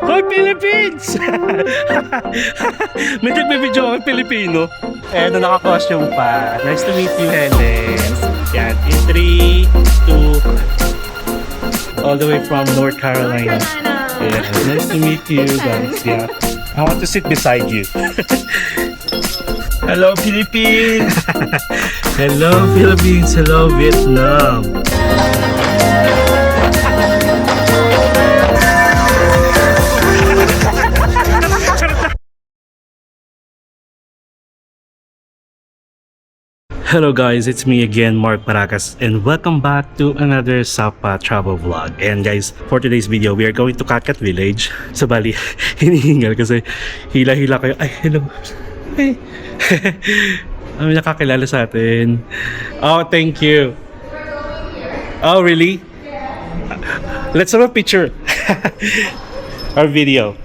Hoy, Philippines! May nagbibidyo ako Pilipino. Eto, naka-costume pa. Nice to meet you, Helen. Yan, in 3, 2, all the way from North Carolina. Yeah, nice to meet you guys. Yeah, I want to sit beside you. Hello, Philippines! Hello, Philippines! Hello, Vietnam! Hello guys, it's me again, Mark Paracas, and welcome back to another Sapa travel vlog. And guys, for today's video, we are going to Katkat Village. So bali, hinihingal kasi hila-hila kayo. Ay, hello. Hey. May nakakilala sa atin. Oh, thank you. Oh, really? Let's have a picture. Our video.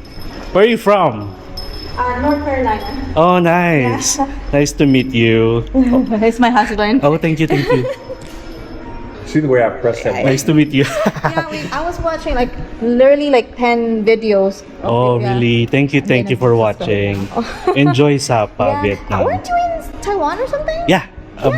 Where are you from? North Carolina. Oh, nice. Yeah. Nice to meet you. It's my husband. Oh, thank you, thank you. See the way I press that button? Nice to meet you. I was watching literally 10 videos. Oh, Yeah. really? Thank you for watching. Enjoy Sapa, Vietnam. Weren't you in Taiwan or something? Yeah,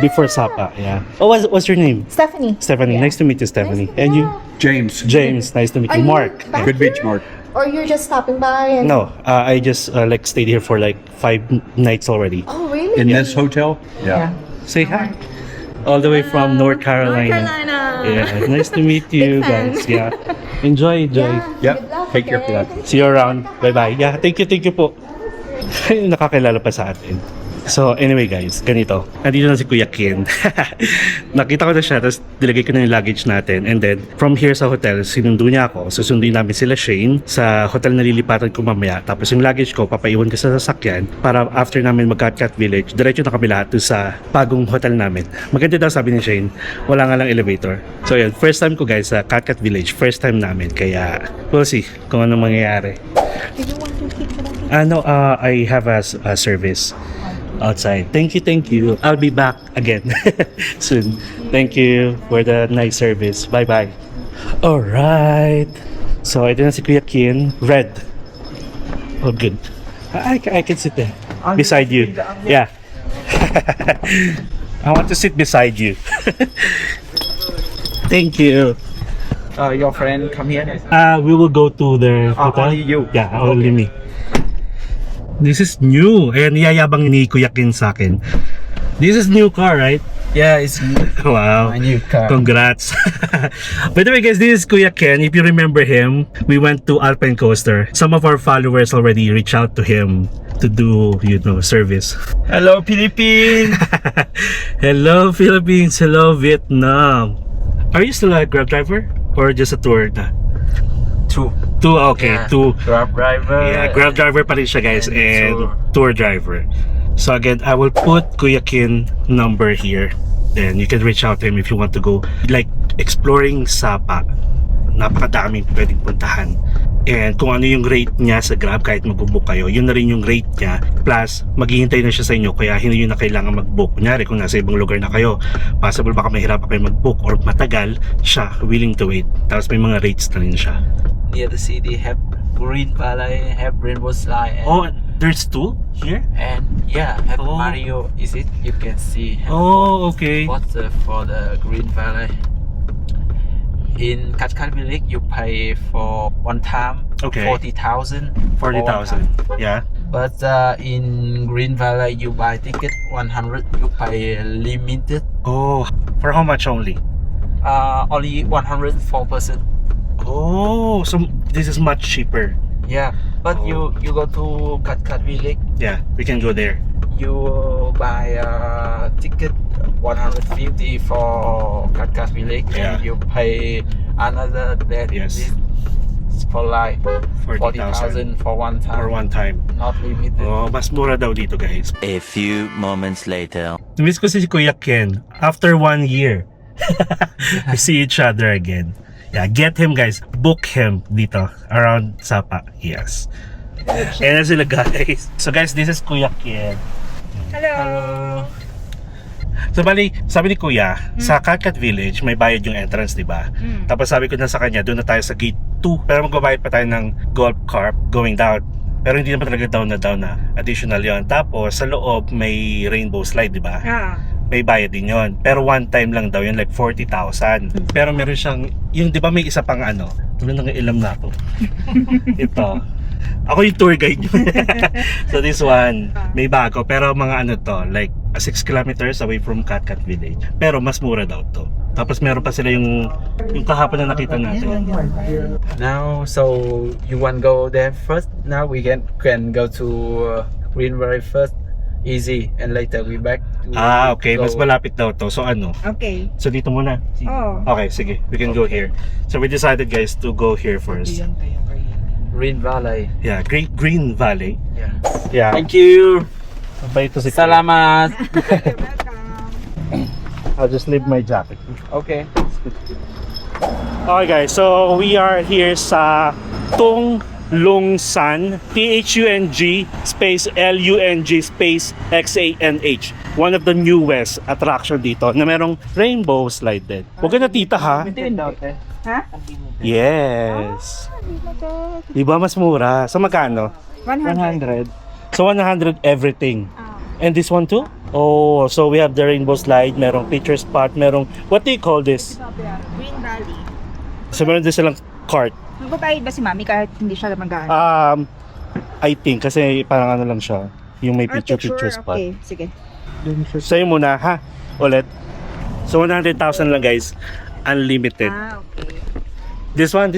before Sapa, yeah. Oh, what's your name? Stephanie. Stephanie. Yeah. Nice to meet you, Stephanie. And you? James. James. Nice to meet Are you. you Mark. back Good beach, here? Mark. Or you're just stopping by? And... No, I just stayed here for 5 nights already. Oh, really? In this hotel? Yeah. Say hi. All the way from North Carolina. Yeah, nice to meet you Big fan. guys. Yeah. Enjoy. Yeah. Yep. Good luck, Take care for okay? that. See you around. Bye-bye. Yeah, thank you po. Nakakilala pa sa atin. So anyway guys, ganito. Nandito na si Kuya Ken. Nakita ko na siya, tapos nilagay ko na yung luggage natin. And then, from here sa hotel, sinundo niya ako. Susunduin namin sila Shane sa hotel na lilipatan ko mamaya. Tapos yung luggage ko, papaiwan ko sa sasakyan para after namin mag-Katkat Village, diretso na kami lahat doon sa bagong hotel namin. Maganda daw sabi ni Shane, wala nga lang elevator. So yun, first time ko guys sa Katkat Village. First time namin. Kaya, we'll see kung anong mangyayari. Do you want to keep it? No, I have a service outside. Thank you. I'll be back again soon. Thank you for the nice service. Bye-bye. Alright. So, ito na si Kuya Kin. Red. Oh, good. I can sit there. Beside you. Yeah. I want to sit beside you. Thank you. Your friend come here. We will go to the hotel. Only you? Yeah, only me. This is new. Ayan, niyayabang ni Kuya Kin sa akin. This is new car, right? Yeah, it's Wow. my new car. Congrats. By the way guys, this is Kuya Ken. If you remember him, we went to Alpine Coaster. Some of our followers already reached out to him to do, service. Hello, Philippines. Hello, Philippines. Hello, Vietnam. Are you still a Grab driver? Or just a tour na? Two. Two, okay. Yeah. Two. Grab driver. Yeah, Grab driver pa rin siya guys, and tour driver. So again, I will put Kuya Kin number here. Then you can reach out to him if you want to go exploring Sapa. Napakadaming pwedeng puntahan. And kung ano yung rate niya sa Grab, kahit mag-book kayo, yun na rin yung rate niya. Plus, maghihintay na siya sa inyo, kaya hindi nyo na kailangan mag-book. Kunyari, kung nasa ibang lugar na kayo, possible baka mahirapan kayo mag-book or matagal, siya willing to wait. Tapos may mga rates na rin siya. Near the city have green valley, have rainbow slide. Oh, there's two here? And yeah, have Oh. Mario. Is it? You can see. Oh, okay. For the green valley. In Katkat Village, you pay for one time. Okay. 40,000. 40,000. Yeah. But in Green Valley, you buy ticket 100. You pay limited. Oh, for how much only? Only 104%. Oh, so this is much cheaper. Yeah, but Oh. you go to Katkat Village, Yeah, we can go there. you buy a ticket 150 for Katkat Village, Yeah. and you pay another that Yes. this for 40,000 for one time. For one time. Not limited. Oh, mas mura daw dito guys. A few moments later. Miss ko si Kuya Ken. After 1 year, we see each other again. Yeah, get him guys. Book him dito around Sapa. Yes. Ayan na sila guys. So guys, this is Kuya Ken. Hello. So bali, sabi ni Kuya, sa Katkat Village may bayad yung entrance, di ba? Tapos sabi ko na sa kanya, doon na tayo sa gate 2. Pero magbabayad pa tayo ng golf cart going down. Pero hindi naman talaga down na. Additional yon. Tapos sa loob may rainbow slide, di ba? May bayad din yon. Pero one time lang daw yun, like 40,000. Pero meron siyang, yung di ba may isa pang ano, tuloy nang ilam na ako. Ito. Ako yung tour guide nyo. So this one, may bago. Pero mga ano to, like 6 kilometers away from Katkat Village. Pero mas mura daw to. Tapos meron pa sila yung kahapon na nakita natin. Now, so you want go there first? Now we can go to Green Valley first, easy, and later we back. To Okay. go- Mas malapit daw to. So ano? Okay. So dito muna. Oh. Okay, sige. We can go here. So we decided guys to go here first. Green Valley. Yeah, Green Valley. Yeah. Yeah. Thank you. Mabait to si Salamat. I'll just leave my jacket. Okay. Okay guys, so we are here sa Tung Lung San, THUNG space LUNG space XANH. One of the newest attraction dito na merong rainbow slide din. Huwag ka na tita ha. Ha? Yes. Di ba mas mura? So magkano? 100. So 100 everything. And this one too? Oh, so we have the rainbow slide, merong picture spot, merong, what do you call this? Green Valley. So meron din silang cart. Magbabayad ba si Mami kahit hindi siya magaan? I think kasi parang ano lang siya, yung may picture spot. Okay, sige. Sa'yo muna ha, ulit. So 100,000 lang guys, unlimited. Okay. This one.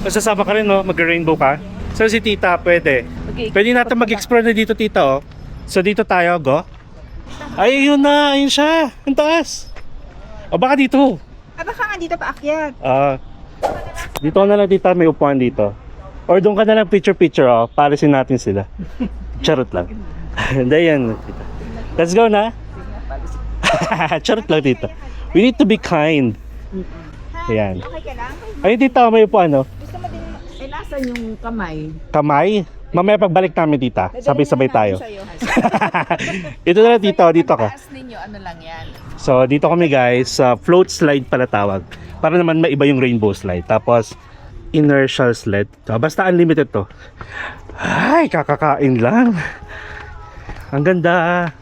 Masasama ka rin no, mag-rainbow ka. So si tita, pwede. Okay. Pwede natin mag-explore na dito tita oh. So dito tayo, go. Ay, yun na, ayun siya, ang taas. O baka dito. Baka nga dito paakyat. Dito na lang tita, may upuan dito. Or doon ka na lang picture oh, palisin natin sila. Charot lang. Hindi yan. Let's go na. Charot lang tita. We need to be kind. Ayan. Okay ka lang? Ayun tita, may upuan oh. Gusto mo din, nasan yung kamay? Kamay. Mamaya pagbalik namin tita, sabay-sabay tayo. Ito na lang dito ka. ninyo, ano lang yan? So dito kami guys, sa float slide pala tawag. Para naman maiba yung rainbow slide. Tapos inertial sled. So, basta unlimited to. Ay, kakakain lang. Ang ganda.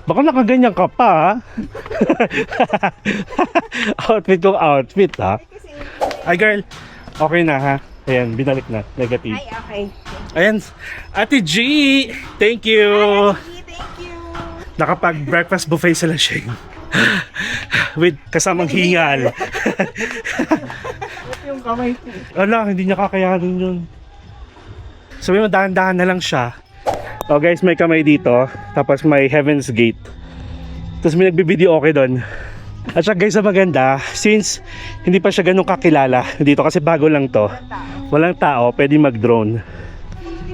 Baka nakaganyan ka pa ha? outfit ha. Ay girl, okay na ha. Ayan, binalik na. Negative. Ay, okay. Ayan, Ate G, thank you. Thank you. Nakapag-breakfast buffet sila, Shane. With kasamang hingal. Yung kamay ko. Ala, hindi niya kakayanin yun. Sabi mo, dahan-dahan na lang siya. Oh guys, may kamay dito. Tapos may Heaven's Gate. Tapos may nagbibideo okay doon. At saka guys, ang maganda, since hindi pa siya ganun kakilala dito kasi bago lang to. Walang tao, pwede mag-drone.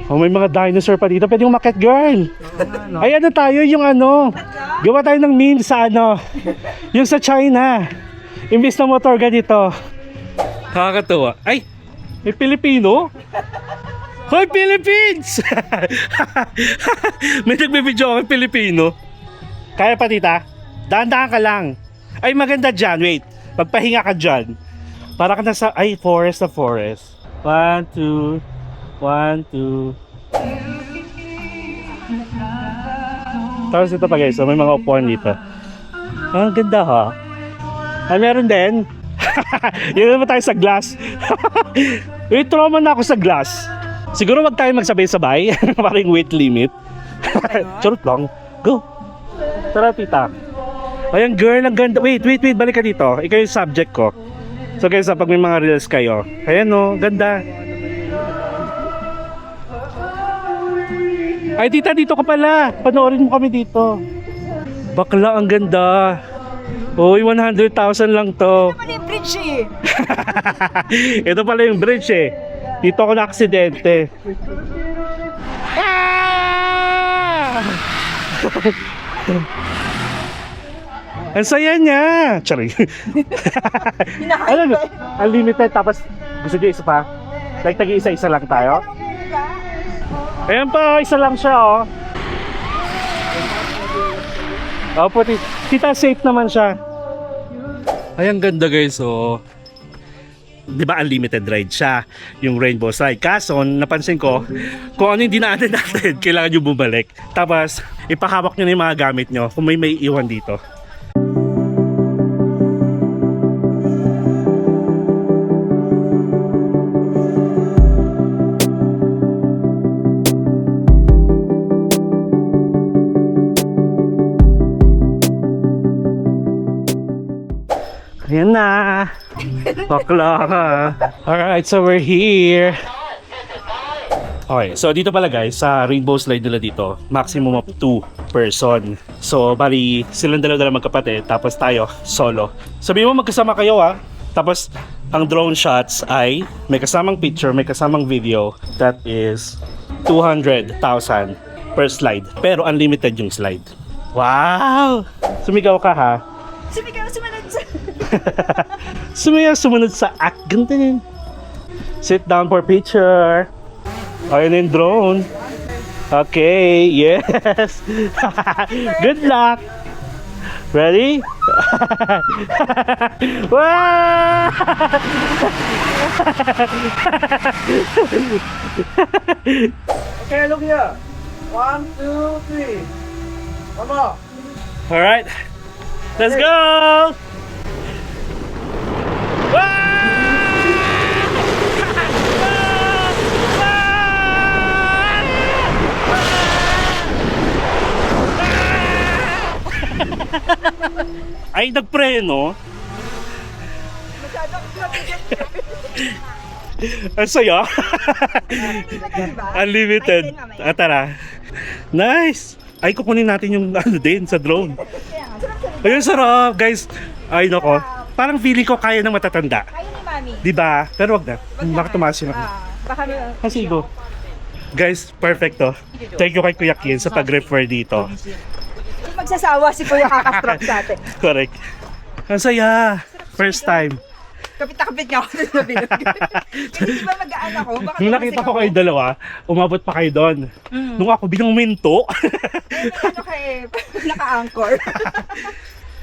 Oh, may mga dinosaur pa dito. Pwede umakyat, girl. Ay, ano tayo, yung ano. Gawa tayo ng meme sa ano. Yung sa China. Imbis na motor ganito. Nakakatuwa. Ay, may Pilipino. Hoy, Philippines! May nagbibideo ako Pilipino. Kaya pa tita? Dahan-dahan ka lang. Ay, maganda dyan. Wait. Magpahinga ka dyan. Para ka nasa, ay, forest na forest. 1, 2, 1, 2. Tapos ito pa guys, so may mga upuan dito. Ang ganda ha. Ay, meron din. Yun naman tayo sa glass. Wait, trauma na ako sa glass. Siguro wag tayo magsabay-sabay. Parang weight limit. Charot lang. Go. Tara tita. Ayan girl, ang ganda. Wait, balik ka dito. Ikaw yung subject ko. So guys, pag may mga reels kayo, ayan o, ganda. Ay tita, dito ka pala. Panoorin mo kami dito. Bakla, ang ganda. Uy, 100,000 lang to. Ano yung bridge eh? Ito pala yung bridge eh. Dito ako na-aksidente. Ah! Ang saya niya. Sorry. Ano, unlimited tapos gusto niyo isa pa? Like tagi-isa-isa lang tayo? Ayan pa, isa lang siya oh. Opo, tita, safe naman siya. Ay, ang ganda guys, oh. Di ba unlimited ride siya, yung rainbow slide. Kaso, napansin ko, kung ano yung dinaanan natin, kailangan nyo bumalik. Tapos, ipahawak nyo na yung mga gamit nyo kung may iwan dito. Ayan na. Bakla ka. Alright, so we're here. Okay, so dito pala guys, sa rainbow slide nila dito, maximum of 2 person. So, bali, silang dalawa magkapatid, tapos tayo, solo. Sabihin mo magkasama kayo Tapos, ang drone shots ay may kasamang picture, may kasamang video. That is 200,000 per slide. Pero unlimited yung slide. Wow! Sumigaw ka ha? Sumigaw, sumunod sa... Sumunod sa act. Ganda yun. Sit down for picture. Ayun yung drone. Okay, yes. Good luck. Ready? Wow! Okay, look here. 1, 2, 3. One more. All right. Let's go. Ay, nagpreno. Ang saya. Unlimited. Tara. Nice. Ay, kukunin natin yung ano din sa drone. Ayun, sarap. Guys, ay nako. Parang feeling ko kaya ng matatanda. Kaya ni Mami. Diba? Pero wag na. Baka tumaas yun. Baka Kasi go. Guys, perfecto. Thank you kay Kuya Kian sa pag-refer dito. magsasawa si Kuya kakastrap sa atin. Correct. Ang saya. First time. Kapit-kapit niya ako sa bilog. Hindi ba magaan ako? Baka Nung nakita ko kayo dalawa, umabot pa kayo doon. Nung ako bilang minto. ano kayo, naka-anchor.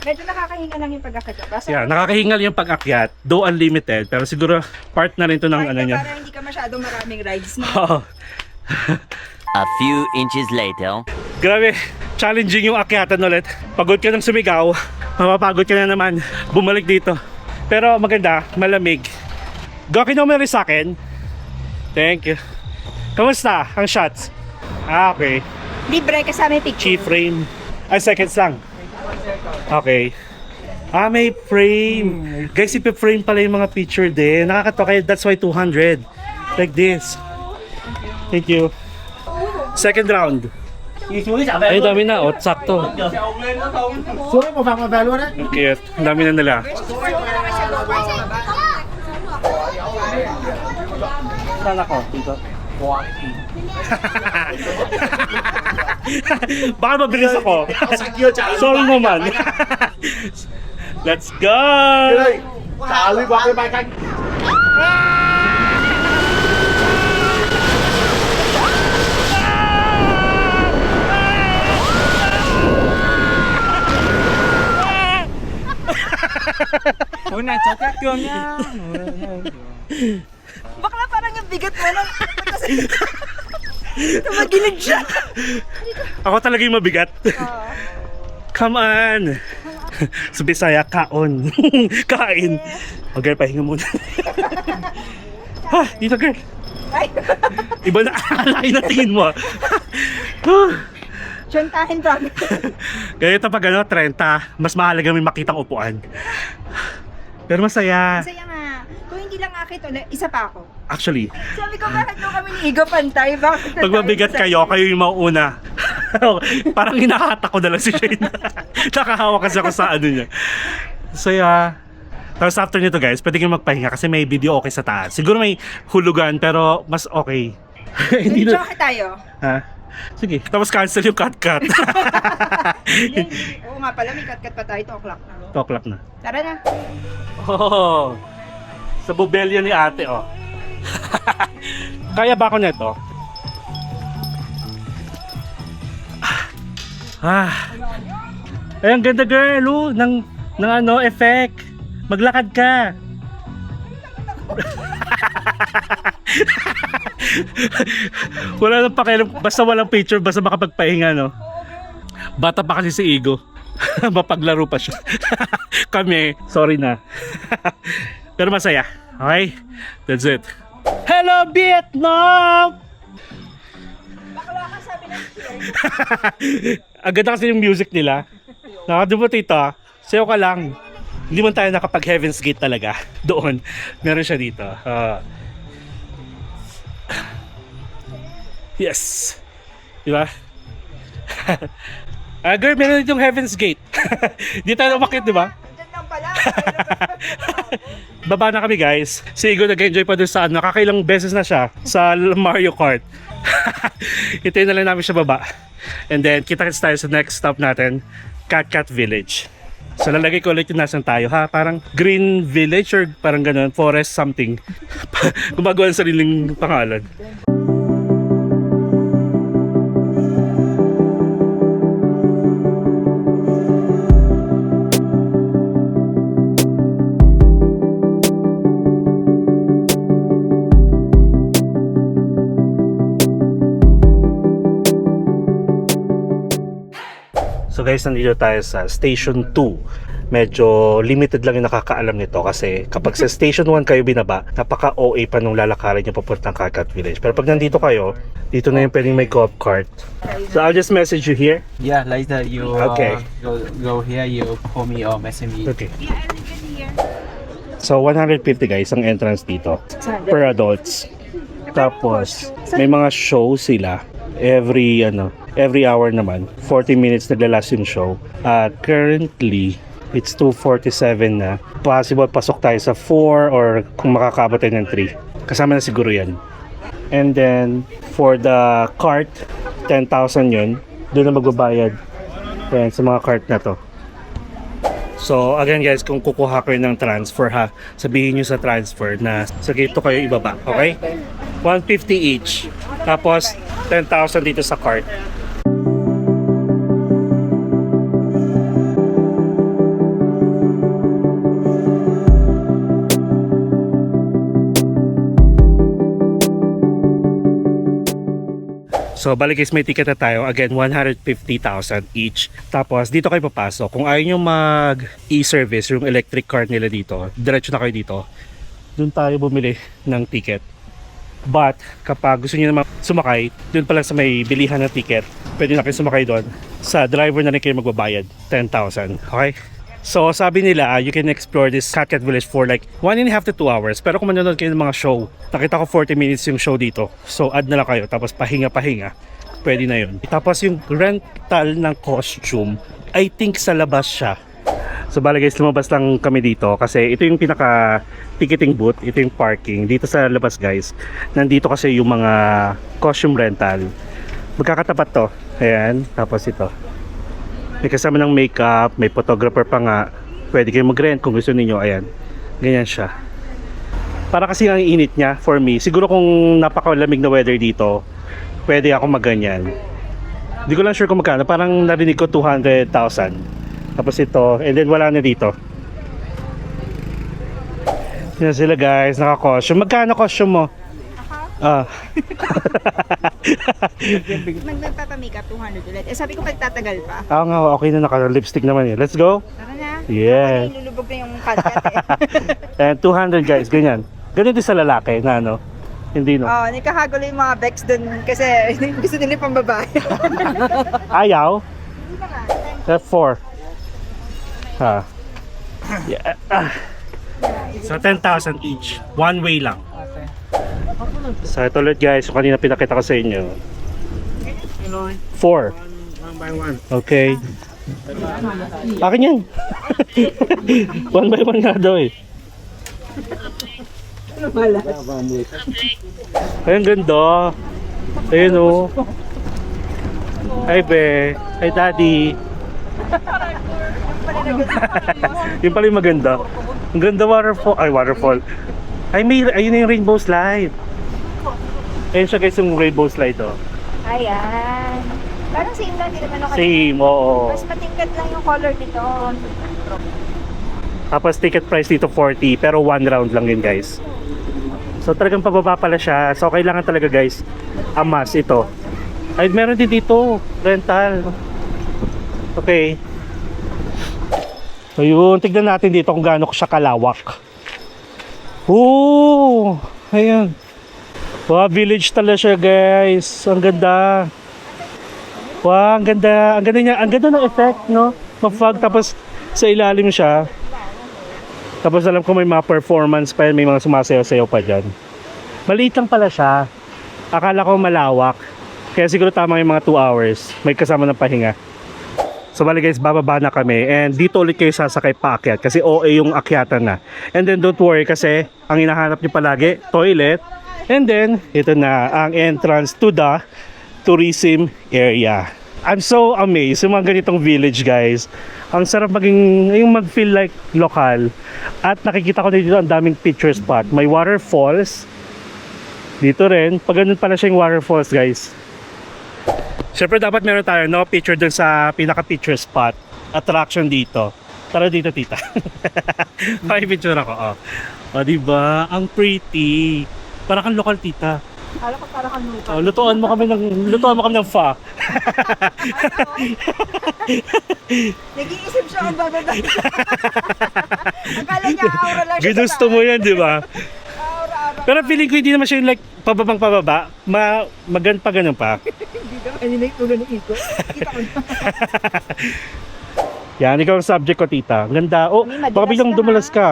Medyo nakakahinga lang yung pag-akyat. Yeah, nakakahingal yung pag-akyat. Though unlimited, pero siguro part na rin to ng ano niya. Para hindi ka masyadong maraming rides na. Oo. A few inches later. Grabe, challenging yung akyatan ulit. Pagod ka ng sumigaw, mapapagod ka na naman bumalik dito. Pero maganda, malamig. Go, kinumeris sa akin. Thank you. Kamusta ang shots? Okay. Libre kasama yung picture. Key frame. Ay, seconds lang. Okay. May frame. Guys, ipi-frame pala yung mga picture din. Nakakatawa kayo. That's why 200. Like this. Thank you. Second round. Ay, dami na. Sakto. Okay, dami na nila. Saan ako? Dito. Baka mabilis ako. Sorry naman. Let's go! Una, chokat ko nga. Bakla parang yung bigat mo nun. Tumagilid siya. Ako talaga yung mabigat. Come on! Sa Bisaya, kaon. Kain. O girl, pahinga muna. Dito girl. Ay, Iba na alay na tingin mo. tsuntahin promise. Ganito pag 30, mas mahalaga may makitang upuan. Pero masaya. Masaya nga. Kung hindi lang akit ulit, isa pa ako. Actually, Sabi ko, bakit daw kami ni Igo pantay? Bakit pag mabigat kayo yung mauuna. Parang hinahata ko na lang si Shane. Nakahawak kasi ako sa ano niya. Saya. Tapos after nito guys, pwede kayo magpahinga kasi may video okay sa taas. Siguro may hulugan pero mas okay. Hindi na. Choke tayo. Ha? Sige. Tapos cancel yung cut-cut. Oo nga pala, may cut-cut pa tayo. 2 o'clock na. 2 o'clock na. Tara na. Oh, sa bubelya ni ate, oh. Kaya ba ako nito? Ay, ang ganda girl, oh, ng ano, effect. Maglakad ka. Wala nang pakialam, basta walang picture, basta makapagpahinga, no? Bata pa kasi si Igo. Mapaglaro pa siya. Kami, sorry na. Pero masaya. Okay? That's it. Hello, Vietnam! Ang ganda kasi yung music nila. Nakadibo tito, sayo ka lang. Hindi man tayo nakapag Heaven's Gate talaga. Doon, meron siya dito. Yes. Diba? Girl, meron dito yung Heaven's Gate. Di tayo umakit, diba? Baba na kami guys. Si Igo nag-enjoy pa doon sa ano. Nakakailang beses na siya sa Mario Kart. Hintayin na lang namin siya baba. And then kita-kits tayo sa next stop natin, Cat Village. So lalagay ko ulit yung nasan tayo ha. Parang Green Village or parang ganun, Forest something. Gumagawa ng sariling pangalan. So guys, nandito tayo sa Station 2. Medyo limited lang yung nakakaalam nito kasi kapag sa Station 1 kayo binaba, napaka-OA pa nung lalakarin nyo papuntang Cat Village. Pero pag nandito kayo, dito na yung pwedeng may go-up cart. So I'll just message you here. Yeah, later you Okay. Go here, you call me or message me. Okay. So 150 guys ang entrance dito per adults. Tapos may mga show sila every hour naman. 40 minutes naglalas yung show. At currently it's 2:47 na. Possible pasok tayo sa 4 or kung makakabot tayo ng 3. Kasama na siguro yan. And then for the cart, 10,000 yun. Doon na magbabayad. Ayan, sa mga cart na to. So again guys, kung kukuha kayo ng transfer ha, sabihin nyo sa transfer na sa gate to kayo ibaba, okay? 150 each. Tapos 10,000 dito sa cart. So balik guys, may ticket na tayo. Again, 150,000 each. Tapos dito kayo papasok. Kung ayaw nyo mag e-service yung electric car nila dito, diretso na kayo dito. Doon tayo bumili ng ticket. But kapag gusto nyo naman sumakay, doon pa lang sa may bilihan ng ticket, pwede na kayo sumakay doon. Sa driver na rin kayo magbabayad, 10,000. Okay? So sabi nila, you can explore this Cat Village for like 1.5 to 2 hours. Pero kung manonood kayo ng mga show, nakita ko 40 minutes yung show dito. So add na lang kayo, tapos pahinga-pahinga. Pwede na yun. Tapos yung rental ng costume, I think sa labas siya. So bala guys, lumabas lang kami dito kasi ito yung pinaka ticketing booth, ito yung parking. Dito sa labas guys, nandito kasi yung mga costume rental. Magkakatapat to. Ayan, tapos ito. May kasama ng makeup, may photographer pa nga. Pwede kayo mag-rent kung gusto niyo. Ayan, ganyan siya. Para kasi ang init niya for me. Siguro kung napakalamig na weather dito, pwede ako mag-ganyan. Hindi ko lang sure kung magkano. Parang narinig ko 200,000. Tapos ito, and then wala na dito. Yan sila guys, naka-costume. Magkano costume mo? Magpapa-makeup 200 ulit. Sabi ko pagtatagal pa. Nga, okay na, naka-lipstick naman eh. Let's go. Tara na. Yeah. Lulubog na yung kalkat And 200 guys, ganyan. Ganito sa lalaki na ano. Hindi no. Nagkakagulo yung mga Bex dun kasi gusto nila pang babae. Ayaw. F4. Ha. Yeah. So 10,000 each. One way lang. So ito ulit guys, kanina pinakita ko sa inyo. 4. One by one. Okay. Akin yan. 1 by 1 nga daw eh. Ay, ang ganda. Ayun o. Hi be. Hi daddy. Yung pala yung maganda. Ang ganda waterfall. Ay, waterfall. Ay, ayun na yung rainbow slide. Ayun siya guys, yung rainbow slide oh. Ayan. Parang same lang, hindi naman ako. Same, oo. Mas matingkad lang yung color nito. Tapos ticket price dito 40, pero 1 round lang yun guys. So talagang pababa pala siya. So kailangan talaga guys, amas ito. Ay, meron din dito, rental. Okay. So yun, tignan natin dito kung gaano siya kalawak. Oo, ayan. Wow, village talaga siya guys. Ang ganda. Wow, ang ganda. Ang ganda niya. Ang ganda ng effect, no? Ma-fog, tapos sa ilalim siya. Tapos alam ko may mga performance pa yan, may mga sumasayaw-sayaw pa dyan. Maliit lang pala siya. Akala ko malawak. Kaya siguro tama yung mga 2 hours. May kasama ng pahinga. So bali guys, bababa na kami. And dito ulit kayo sasakay paakyat. Kasi OA yung akyatan na. And then don't worry kasi ang hinahanap nyo palagi, toilet. And then, ito na ang entrance to the tourism area. I'm so amazed sa mga ganitong village guys. Ang sarap maging, yung mag-feel like lokal. At nakikita ko dito ang daming picture spot. May waterfalls. Dito rin. Pag ganun pala siya yung waterfalls guys. Siyempre dapat meron tayo no picture dun sa pinaka-picture spot. Attraction dito. Tara dito tita. May picture ako. O diba? Ang pretty. Parang kang lokal tita. Kala ko parang kang lupa. Oh, lutuan mo kami ng pho. Nag-iisip siya kung bababa. Akala niya aura lang siya. Ginusto mo yan, di ba? Aura. Pero feeling ko hindi naman siya yung like pababang pababa. Magan pa ganun pa. Hindi naman. Hindi na ito ganun ikot. Kita ko na. Yan, ikaw ang subject ko, tita. Ang ganda. Oh, Mami, madulas baka biglang ka, dumulas ka.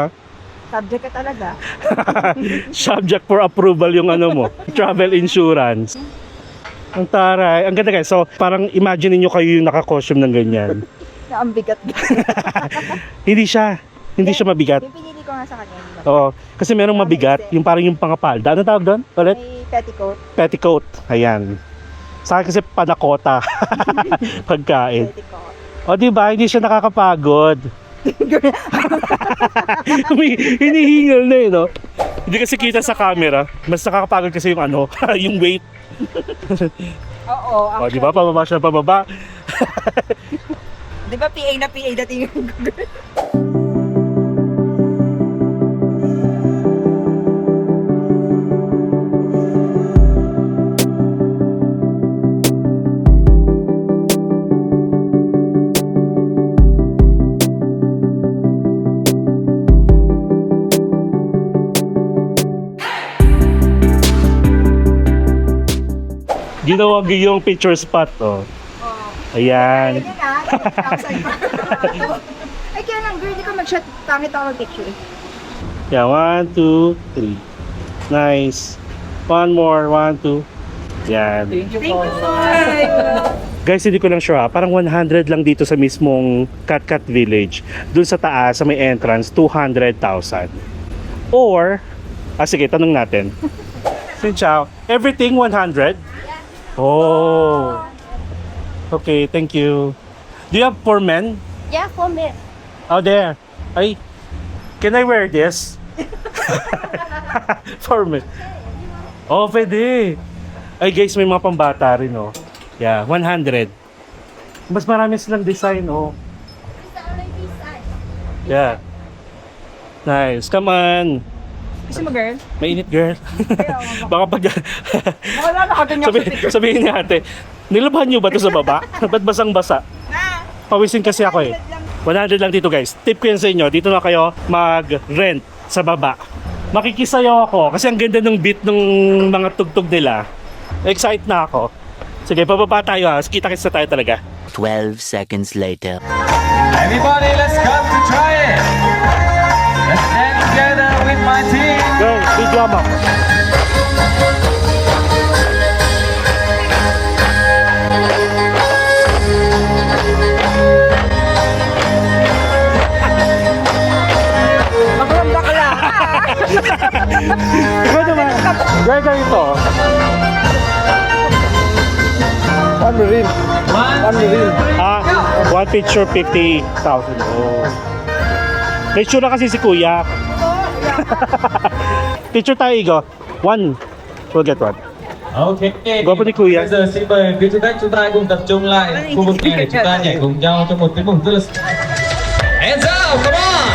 Subject ka talaga. Subject for approval yung ano mo. Travel insurance. Ang taray. Ang ganda guys. So, parang imagine niyo kayo yung naka-costume ng ganyan. Na ang bigat. Hindi siya mabigat. Pipinili ko nga sa kanya. Oo. Kasi merong mabigat. Yung parang yung pangapalda. Ano tawag doon? Ulit? May petticoat. Petticoat. Ayan. Sa akin kasi panakota. Pagkain. Petticoat. O diba, hindi siya nakakapagod. Hinihingal na eh, no? Hindi kasi kita sa camera. Mas nakakapagod kasi yung ano, yung weight. Oo. O diba, pababa siya, pababa. Di ba PA na PA dating yung Ginawag yung picture spot, oh. Ayan. Ayun na. Ay, kaya lang, girl, di ka mag-shot. Pangit ako mag-picture. Yeah, 1, 2, 3. Nice. One more, 1, 2. Yan. Thank you. Guys, hindi ko lang sure ha. Parang 100 lang dito sa mismong Katkat Village. Doon sa taas, sa may entrance, 200,000. Or, sige, tanong natin. Xin chào. Everything 100? Oh. Okay, thank you. Do you have for men? Yeah, for me. Oh, there. Ay, can I wear this? For men. Oh, pwede. Ay guys, may mga pambata rin, oh. Yeah, 100. Mas marami silang design, oh. Yeah. Nice. Come on. Gusto mo, girl? Mainit, girl. Baka pag... Wala na kaganyan sa picture. sabihin niya ate, nilabhan niyo ba ito sa baba? Ba't basang-basa? Pawisin kasi ako eh. 100 lang dito guys. Tip ko yan sa inyo. Dito na kayo mag-rent sa baba. Makikisayaw ako kasi ang ganda ng beat ng mga tugtog nila. Excited na ako. Sige, pababa tayo ha. Kita-kits na tayo talaga. 12 seconds later. Everybody, let's come to try it. Let's stand together with my team. Girl, video mo. Makaranda ka lang. Ikaw naman. Girl, ganito. One reel. One picture 50,000. Oh. May tsura kasi si kuya. Picture tayo, Igo. One. We'll get one. Ok. Gwapo ni Kuya. Bây giờ xin mời quý du khách chúng ta cùng tập trung lại khu vực này để chúng ta nhảy cùng nhau trong một tiết mục rất là Hands up, come on!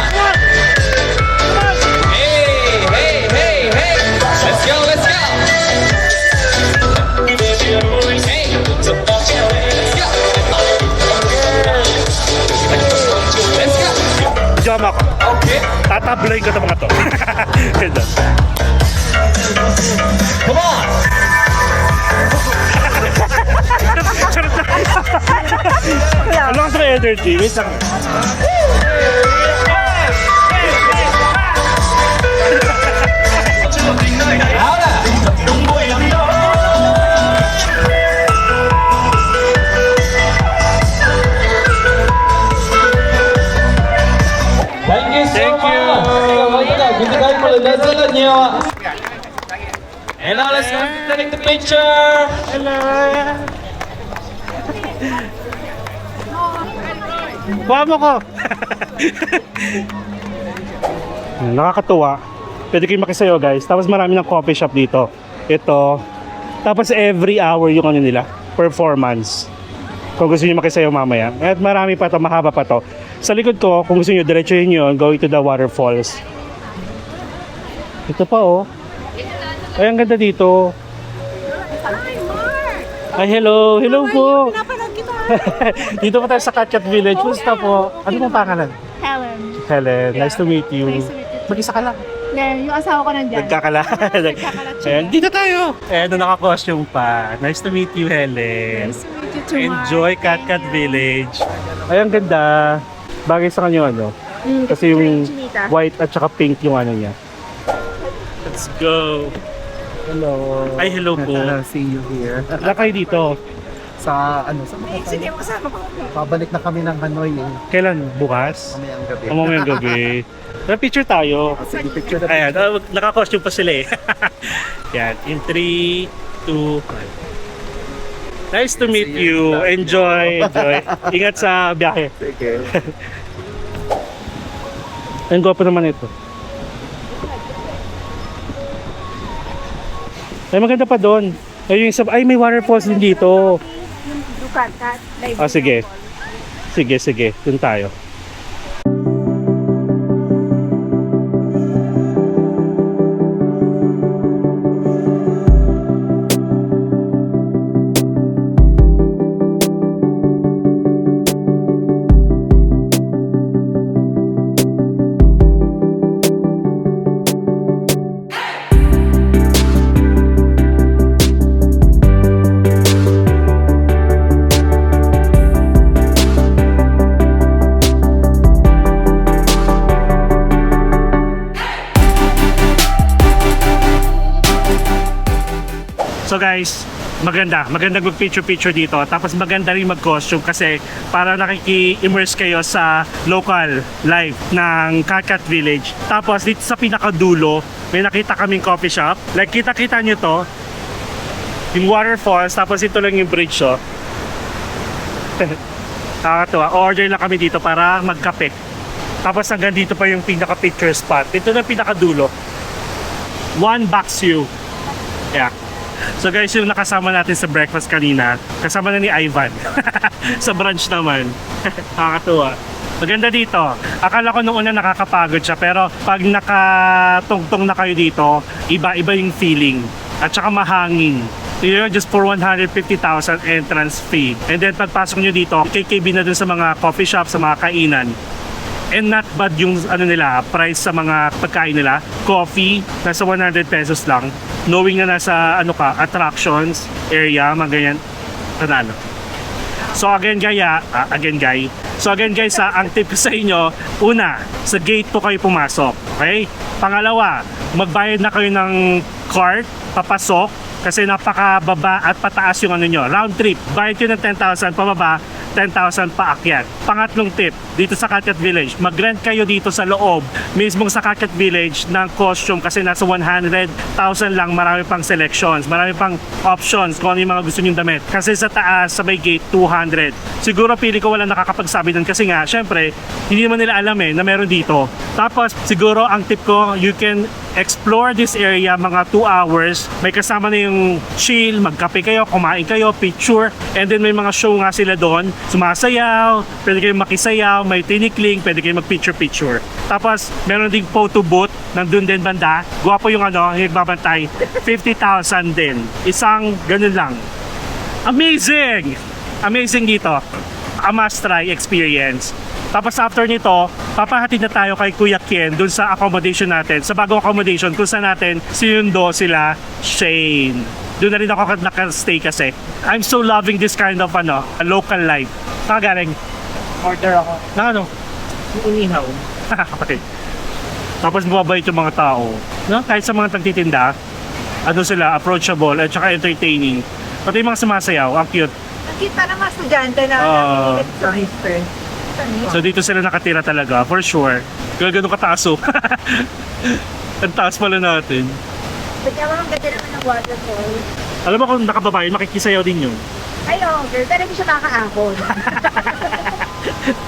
Hey, hey, hey, hey! Let's go, let's go! Hey, let's go! Let's go! Jam ako. Okay. Tatabloy ko ito mga to. Ganda. Come on! Charot na. Ang lakas ng energy. Wait lang. Thank you so Thank you. much. Cảm ơn tất cả quý vị khách một lần nữa rất là nhiều ạ. And now let's go to take the picture. Kuha mo ko. Nakakatuwa. Pwede kayo makisayo guys. Tapos marami ng coffee shop dito. Ito. Tapos every hour yung ano nila. Performance. Kung gusto niyo makisayo mamaya. At marami pa to, mahaba pa to. Sa likod ko, kung gusto niyo diretsuhin yun, going to the waterfalls. Ito pa oh. Ay, ang ganda dito. Ay, hello. Hello po. Dito po tayo sa Katkat Village. Kumusta po? Ano pong pangalan? Helen. Helen, nice to meet you. Nice to meet you. Mag-isa ka lang. Then, yung asawa ko nandyan. Nagkakala. Ayan, dito tayo. Ayan, naka-costume pa. Nice to meet you, Helen. Nice to meet you too, Enjoy Katkat Village. Ay, ang ganda. Bagay sa kanya, ano? Kasi yung white at saka pink yung ano niya. Let's go. Hello. Ay, hello po. See you here. Wala kayo dito. Sa ano, sa mga Sige, kasama ko. Pabalik na kami ng Hanoi eh. Kailan? Bukas? Mamayang gabi. Mamayang gabi. Tara, picture tayo. Sige, picture na. Ayan, naka-costume pa sila eh. Yan, in 3, 2, 1. Nice to meet See you. you. Enjoy, enjoy. Ingat sa biyahe. Sige. Ang gwapo naman ito. Ay, maganda pa doon. Ay, yung isa, ay, may waterfalls din dito. Yung Ducat, live. Ah, sige. Sige, sige. Doon tayo. So guys, magandang mag-picture-picture dito. Tapos maganda rin mag-costume kasi para nakiki-immerse kayo sa local life ng Katkat Village. Tapos dito sa pinakadulo, may nakita kaming coffee shop. Like kita-kita nyo to, yung waterfalls, tapos ito lang yung bridge, oh. Nakakatuwa. Order lang kami dito para magkape. Tapos hanggang dito pa yung pinaka-picture spot. Ito na pinakadulo. One Box You. Yeah. So guys, yung nakasama natin sa breakfast kanina, kasama na ni Ivan. Sa brunch naman. Nakakatuwa. Maganda dito. Akala ko nung una nakakapagod siya, pero pag nakatungtong na kayo dito, iba-iba yung feeling. At saka mahangin. You know, just for 150,000 entrance fee. And then pagpasok nyo dito, KKB na dun sa mga coffee shop, sa mga kainan. And not bad yung ano nila, price sa mga pagkain nila. Coffee, nasa 100 pesos lang. Knowing na nasa ano ka, attractions, area, mga ganyan, nanalo. So again guys, ang tip ko sa inyo, una, sa gate po kayo pumasok. Okay? Pangalawa, magbayad na kayo ng cart, papasok, kasi napakababa at pataas yung ano nyo. Round trip, bayad kayo ng 10,000 pababa, 10,000 paakyat. Pangatlong tip, dito sa Katkat Village, mag-rent kayo dito sa loob, mismong sa Katkat Village ng costume kasi nasa 100,000 lang, marami pang selections, marami pang options kung ano yung mga gusto nyong damit. Kasi sa taas, sa may gate, 200. Siguro pili ko wala nakakapagsabi doon kasi nga, syempre, hindi naman nila alam na meron dito. Tapos, siguro ang tip ko, you can explore this area mga 2 hours. May kasama na yung chill, magkape kayo, kumain kayo, picture. And then may mga show nga sila doon. Sumasayaw, pwede kayong makisayaw, may tinikling, pwede kayong mag-picture-picture. Tapos meron ding photo booth, nandun din banda. Gwapo yung yung nagbabantay. 50,000 din. Isang ganun lang. Amazing! Amazing dito. A must-try experience. Tapos after nito, papahatid na tayo kay Kuya Ken dun sa accommodation natin. Sa bagong accommodation kung saan natin sinundo sila Shane. Doon na rin ako nakastay kasi. I'm so loving this kind of local life. Nakagaling. Order ako. Na Unihaw. okay. Tapos mababait yung mga tao. No? Kahit sa mga tagtitinda, sila, approachable at saka entertaining. Pati yung mga sumasayaw, ang cute. Ang cute para mga estudyante na nangingilit sa Eastern. So dito sila nakatira talaga, for sure. Kaya ganun kataas ang taas pala natin. Kaya mga ganda naman ng waterfall. Alam mo kung nakababae, makikisayaw din yun. Ay, girl, pero hindi siya makakaahon.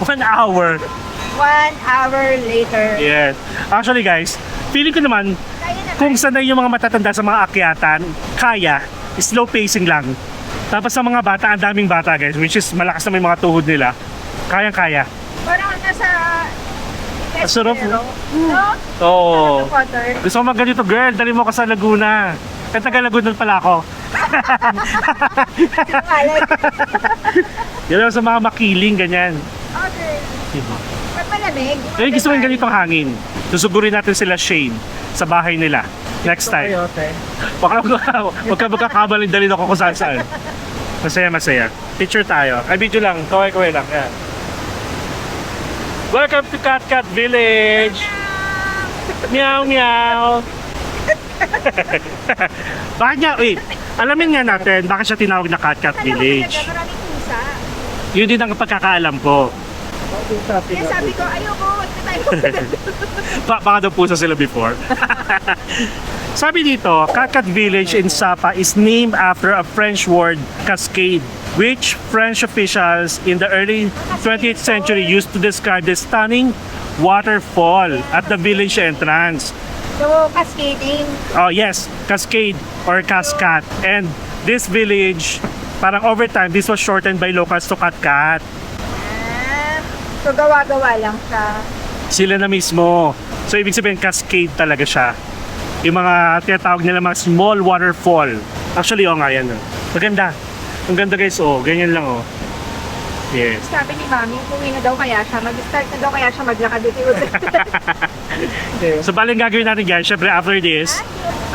1 hour. 1 hour later. Yes. Actually guys, feeling ko naman, Kaya naman. kung sanay yung mga matatanda sa mga akyatan, kaya, slow pacing lang. Tapos sa mga bata, ang daming bata guys, which is malakas na may mga tuhod nila. Kayang-kaya. Parang nasa... Sarap, No? Oo. Nasa water. Gusto ko magganito, girl, dali mo ko sa Laguna. Kaya taga Laguna pala ako. Malay. Yan lang sa mga makiling, ganyan. Okay. Diba? Pag malamig. Eh, gusto ko yung ganitong hangin. Susugurin natin sila Shane sa bahay nila. Next time. Baka huwag ka magkakabalin, dalhin ako kung saan saan. Masaya. Picture tayo. Ay, video lang. Kaway-kaway lang. Yan. Welcome to Cat Cat Village! Meow, meow! Bakit nga, wait, alamin nga natin, bakit siya tinawag na Cat Cat Village? Maraming pusa. Yun din ang pagkakaalam ko. Kaya sabi ko, ayoko, huwag na tayo. Baka daw pusa sila before. Sabi dito, Cat Cat Village in Sapa is named after a French word, cascade, which French officials in the early 20th century used to describe the stunning waterfall at the village entrance. So, cascading. Oh yes, cascade or cascade. And this village, parang over time, this was shortened by locals to Cat-Cat. So, gawa-gawa lang siya. Sila na mismo. So ibig sabihin, cascade talaga siya. Yung mga tinatawag nila mga small waterfall. Actually, nga yan. Maganda. Ang ganda guys, ganyan lang Yes. Sabi ni Mami, uwi na daw kaya siya, mag-start na daw kaya siya maglakad dito. So baling gagawin natin guys, syempre after this,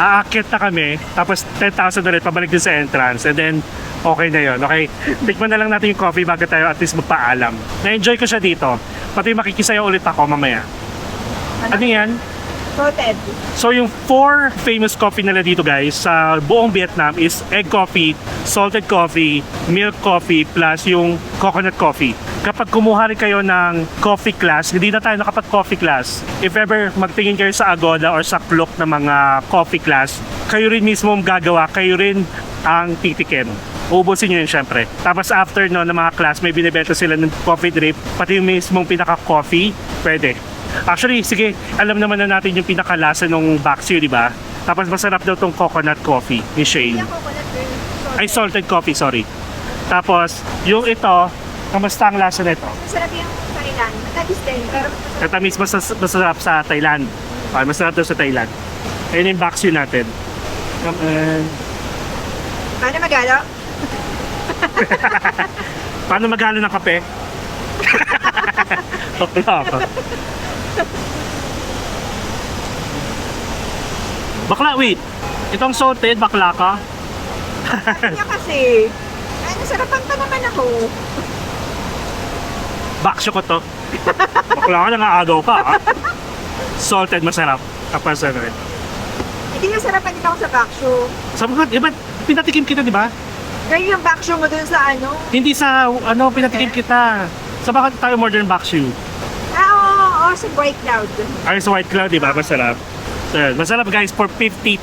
aakit na kami, tapos 10,000 ulit, pabalik din sa entrance, and then okay na yun. Okay, tikman na lang natin yung coffee bago tayo at least magpaalam. Na-enjoy ko siya dito. Pati makikisayaw ulit ako mamaya. Ano yan? Noted. So yung 4 famous coffee nila dito guys sa buong Vietnam is egg coffee, salted coffee, milk coffee, plus yung coconut coffee. Kapag kumuha rin kayo ng coffee class, hindi na tayo nakapat coffee class. If ever magtingin kayo sa Agoda or sa Klook na mga coffee class, kayo rin mismo ang gagawa, kayo rin ang titikim. Ubusin nyo yun syempre. Tapos after no, ng mga class, may binibenta sila ng coffee drip, pati yung mismong pinaka-coffee, pwede. Actually, sige, alam naman na natin yung pinakalasa ng Baksio, di ba? Tapos masarap daw tong coconut coffee ni Shane. Yung coconut girl. Ay, salted coffee, sorry. Tapos, yung ito, kamusta ang lasa nito? Masarap yung Thailand. Matamis din, pero Katamis masarap sa Thailand. Okay, masarap daw sa Thailand. Ayun yung Baksio natin. paano magalo? Paano maghalo ng kape? Bakla ka. Bakla, wait. Itong salted, bakla ka? Kanya kasi. Ay, nasarapan pa naman ako. Baksyo ko to. Bakla ka, nangaagaw ka. Salted, masarap. Tapos ano rin. Hindi nasarapan din ako sa baksyo. Sabi ko, iba, pinatikim kita, di ba? Kaya yung baksyo mo dun sa ano? Hindi sa, pinatikim kita. Sa bakit tayo modern baksyo? Oo, sa White Cloud. Ay, sa White Cloud, di ba? Masarap. So, yun. Masarap guys for 50,000.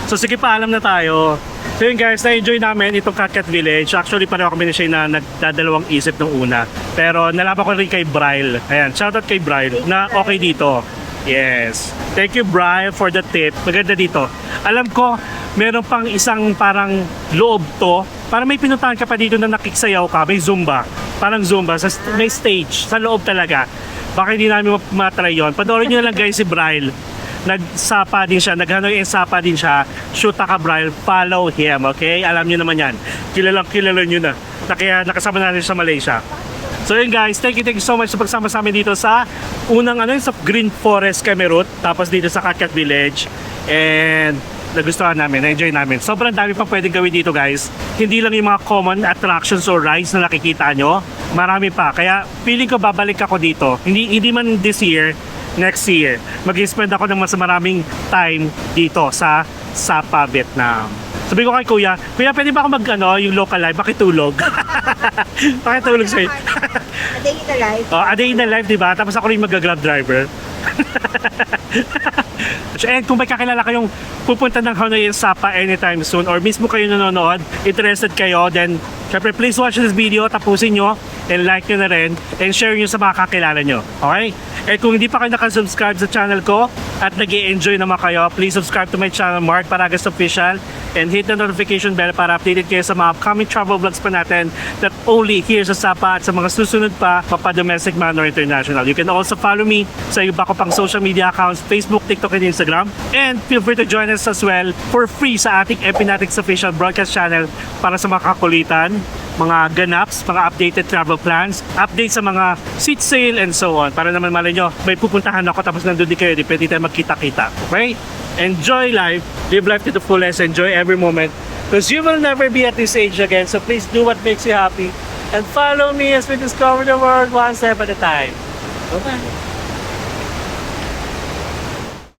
So sige pa, alam na tayo. So yun guys, na-enjoy namin itong Cat Cat Village. Actually, pareho kami na siya na nagdadalawang isip nung una. Pero nalaman ko rin kay Bryle. Ayan, shoutout kay Bryle na okay dito. Yes. Thank you, Brian, for the tip. Maganda dito. Alam ko, meron pang isang parang loob to. Parang may pinuntahan ka pa dito na nakiksayaw ka. May Zumba. Parang Zumba. May stage. Sa loob talaga. Baka hindi namin matry yun. Panoorin nyo na lang guys si Brian. Nagsapa din siya. Naghanoy and sapa din siya. Shoota ka, Brian. Follow him. Okay? Alam nyo naman yan. Kilala nyo na. Kaya nakasama natin sa Malaysia. So yun guys, thank you so much sa pagsama sa amin dito sa unang sa Green Forest Camerut, tapos dito sa Katkat Village. And nagustuhan namin, na-enjoy namin. Sobrang dami pang pwedeng gawin dito guys. Hindi lang yung mga common attractions or rides na nakikita nyo. Marami pa. Kaya feeling ko babalik ako dito. Hindi man this year, next year. Mag-spend ako ng mas maraming time dito sa Sapa, Vietnam. Sabi ko kay Kuya, pwede ba ako yung local live? Pakitulog. Pakitulog sa'yo. A day in the life. A day in the life, diba? Tapos ako rin mag-grab driver. And kung may kakilala kayong pupunta ng Hanoi and Sapa anytime soon or mismo kayo nanonood, interested kayo, then syempre please watch this video, tapusin nyo and like nyo na rin and share nyo sa mga kakilala nyo. Okay? And kung hindi pa kayo nakasubscribe sa channel ko at nag-i-enjoy naman kayo, please subscribe to my channel, Mark Paragas Official, and hit the notification bell para updated kayo sa mga upcoming travel vlogs pa natin that only here sa Sapa at sa mga susunod pa, domestic man or international. You can also follow me sa iba ko pang social media accounts, Facebook, TikTok, and Instagram. And feel free to join us as well for free sa ating Epinatics Official Broadcast Channel para sa mga kakulitan, mga ganaps, mga updated travel plans, updates sa mga seat sale and so on. Para naman malay nyo, may pupuntahan ako tapos nandun din kayo, di pwede tayo magkita-kita. Okay? Enjoy life, live life to the fullest, enjoy every moment because you will never be at this age again. So please do what makes you happy and follow me as we discover the world one step at a time. Okay?